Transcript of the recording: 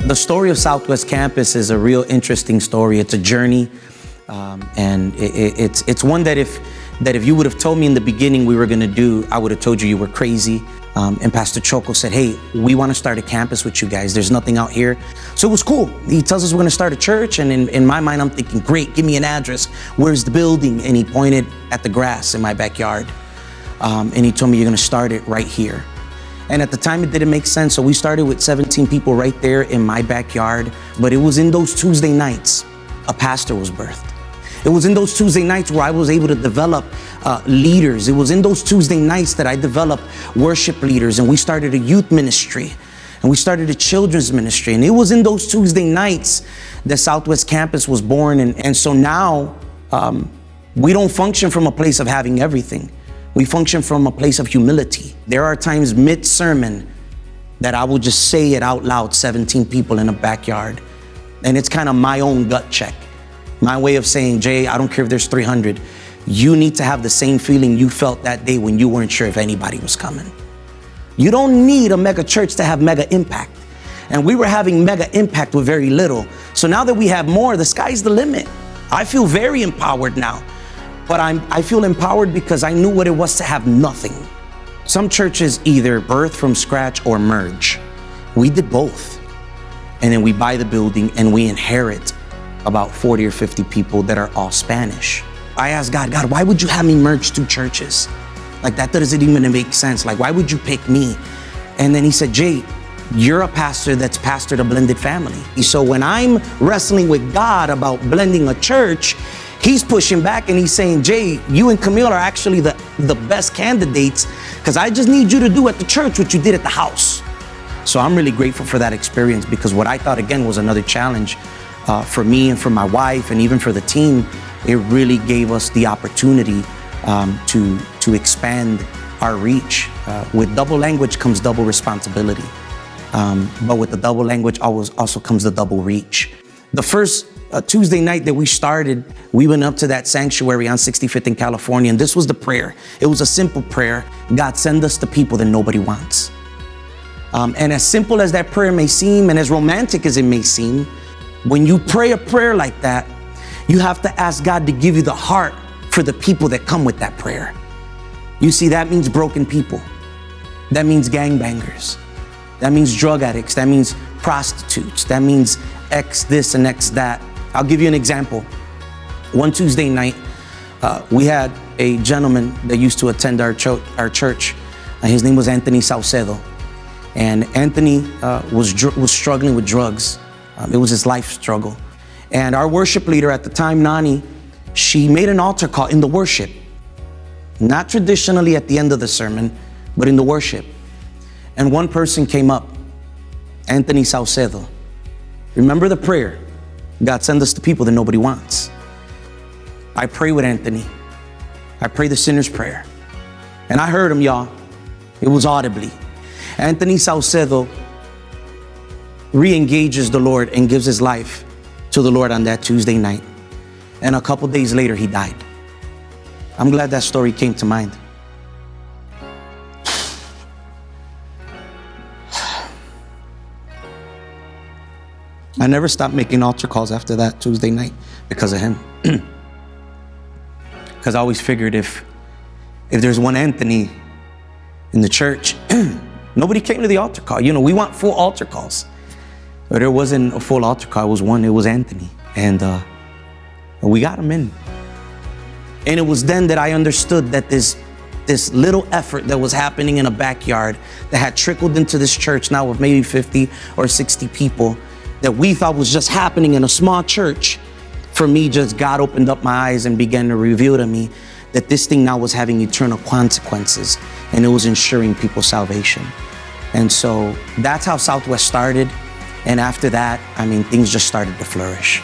The story of Southwest Campus is a real interesting story. It's a journey, and it's one that if you would have told me in the beginning we were going to do, I would have told you were crazy. And Pastor Choco said, hey, we want to start a campus with you guys. There's nothing out here. So it was cool. He tells us we're going to start a church. And in my mind, I'm thinking, great, give me an address. Where's the building? And he pointed at the grass in my backyard. And he told me, you're going to start it right here. And at the time, it didn't make sense. So we started with 17 people right there in my backyard. But it was in those Tuesday nights, a pastor was birthed. It was in those Tuesday nights where I was able to develop leaders. It was in those Tuesday nights that I developed worship leaders, and we started a youth ministry, and we started a children's ministry. And it was in those Tuesday nights that Southwest Campus was born. And so now we don't function from a place of having everything. We function from a place of humility. There are times mid-sermon that I will just say it out loud, 17 people in a backyard. And it's kind of my own gut check. My way of saying, Jay, I don't care if there's 300. You need to have the same feeling you felt that day when you weren't sure if anybody was coming. You don't need a mega church to have mega impact. And we were having mega impact with very little. So now that we have more, the sky's the limit. I feel very empowered now. But I feel empowered because I knew what it was to have nothing. Some churches either birth from scratch or merge. We did both. And then we buy the building and we inherit about 40 or 50 people that are all Spanish. I asked God, why would you have me merge two churches? Like, that doesn't even make sense. Like, why would you pick me? And then he said, Jay, you're a pastor that's pastored a blended family. So when I'm wrestling with God about blending a church, he's pushing back and he's saying, Jay, you and Camille are actually the best candidates because I just need you to do at the church what you did at the house. So I'm really grateful for that experience, because what I thought, again, was another challenge for me and for my wife and even for the team, it really gave us the opportunity to expand our reach. With double language comes double responsibility. But with the double language also comes the double reach. The first Tuesday night that we started, we went up to that sanctuary on 65th in California, and this was the prayer. It was a simple prayer. God, send us the people that nobody wants. And as simple as that prayer may seem, and as romantic as it may seem, when you pray a prayer like that, you have to ask God to give you the heart for the people that come with that prayer. You see, that means broken people. That means gangbangers. That means drug addicts. That means prostitutes. That means X this and X that. I'll give you an example. One Tuesday night, we had a gentleman that used to attend our church. His name was Anthony Saucedo. And Anthony was struggling with drugs. It was his life struggle. And our worship leader at the time, Nani, she made an altar call in the worship. Not traditionally at the end of the sermon, but in the worship. And one person came up, Anthony Saucedo. Remember the prayer, God, send us the people that nobody wants. I pray with Anthony. I pray the sinner's prayer. And I heard him, y'all. It was audibly. Anthony Saucedo re-engages the Lord and gives his life to the Lord on that Tuesday night. And a couple days later, he died. I'm glad that story came to mind. I never stopped making altar calls after that Tuesday night because of him. Because I always figured if there's one Anthony in the church, nobody came to the altar call. You know, we want full altar calls. But there wasn't a full altar call. It was one. It was Anthony. And we got him in. And it was then that I understood that this little effort that was happening in a backyard that had trickled into this church now with maybe 50 or 60 people that we thought was just happening in a small church. For me, just God opened up my eyes and began to reveal to me that this thing now was having eternal consequences, and it was ensuring people's salvation. And so that's how Southwest started. And after that, I mean, things just started to flourish.